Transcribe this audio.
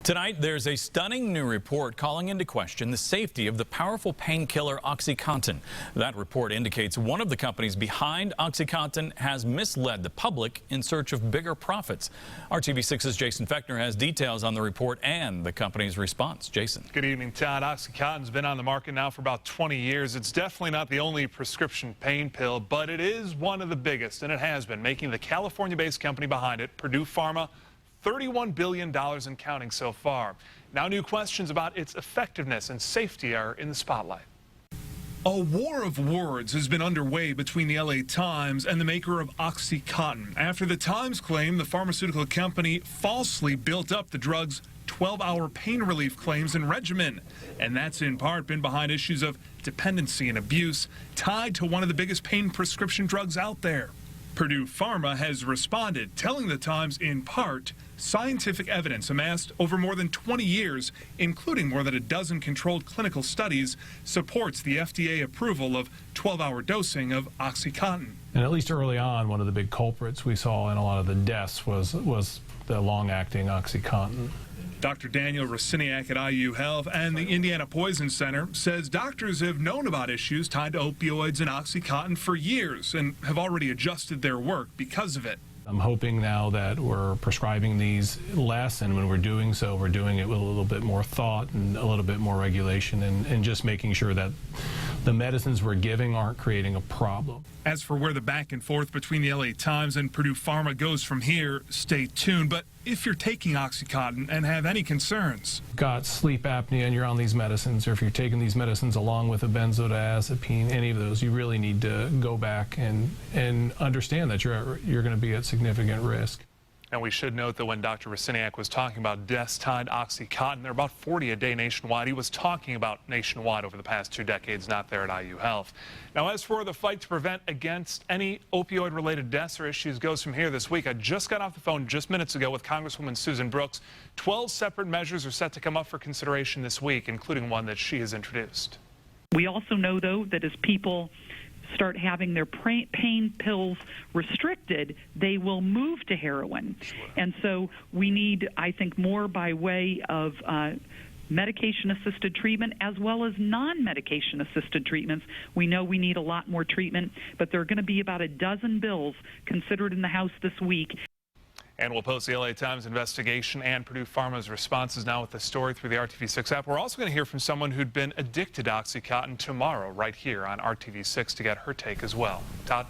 Tonight, there's a stunning new report calling into question the safety of the powerful painkiller OxyContin. That report indicates one of the companies behind OxyContin has misled the public in search of bigger profits. RTV6's Jason Fechner has details on the report and the company's response. Jason. Good evening, Todd. OxyContin's been on the market now for about 20 years. It's definitely not the only prescription pain pill, but it is one of the biggest, and it has been, making the California-based company behind it, Purdue Pharma, $31 billion and counting so far. Now new questions about its effectiveness and safety are in the spotlight. A war of words has been underway between the LA Times and the maker of OxyContin after the Times claimed the pharmaceutical company falsely built up the drug's 12-hour pain relief claims and regimen. And that's in part been behind issues of dependency and abuse tied to one of the biggest pain prescription drugs out there. Purdue Pharma has responded, telling the Times in part, scientific evidence amassed over more than 20 years, including more than a dozen controlled clinical studies, supports the FDA approval of 12-hour dosing of OxyContin. And at least early on, one of the big culprits we saw in a lot of the deaths was the long-acting OxyContin. Dr. Daniel Raciniak at IU Health and the Indiana Poison Center says doctors have known about issues tied to opioids and OxyContin for years and have already adjusted their work because of it. I'm hoping now that we're prescribing these less, and when we're doing so, we're doing it with a little bit more thought and a little bit more regulation, and just making sure that the medicines we're giving aren't creating a problem. As for where the back and forth between the LA Times and Purdue Pharma goes from here, stay tuned. But if you're taking OxyContin and have any concerns, got sleep apnea and you're on these medicines, or if you're taking these medicines along with a benzodiazepine, any of those, you really need to go back and understand that you're going to be at significant risk. And we should note that when Dr. Raciniak was talking about deaths tied to OxyContin, there are about 40 a day nationwide. He was talking about nationwide over the past 2 decades, not there at IU Health. Now, as for the fight to prevent against any opioid-related deaths or issues goes from here this week, I just got off the phone just minutes ago with Congresswoman Susan Brooks. 12 separate measures are set to come up for consideration this week, including one that she has introduced. We also know, though, that as people start having their pain pills restricted, they will move to heroin. Sure. And so we need, I think, more by way of medication-assisted treatment as well as non-medication-assisted treatments. We know we need a lot more treatment, but there are going to be about a dozen bills considered in the House this week. And we'll post the LA Times investigation and Purdue Pharma's responses now with the story through the RTV6 app. We're also going to hear from someone who'd been addicted to OxyContin tomorrow right here on RTV6 to get her take as well. Todd?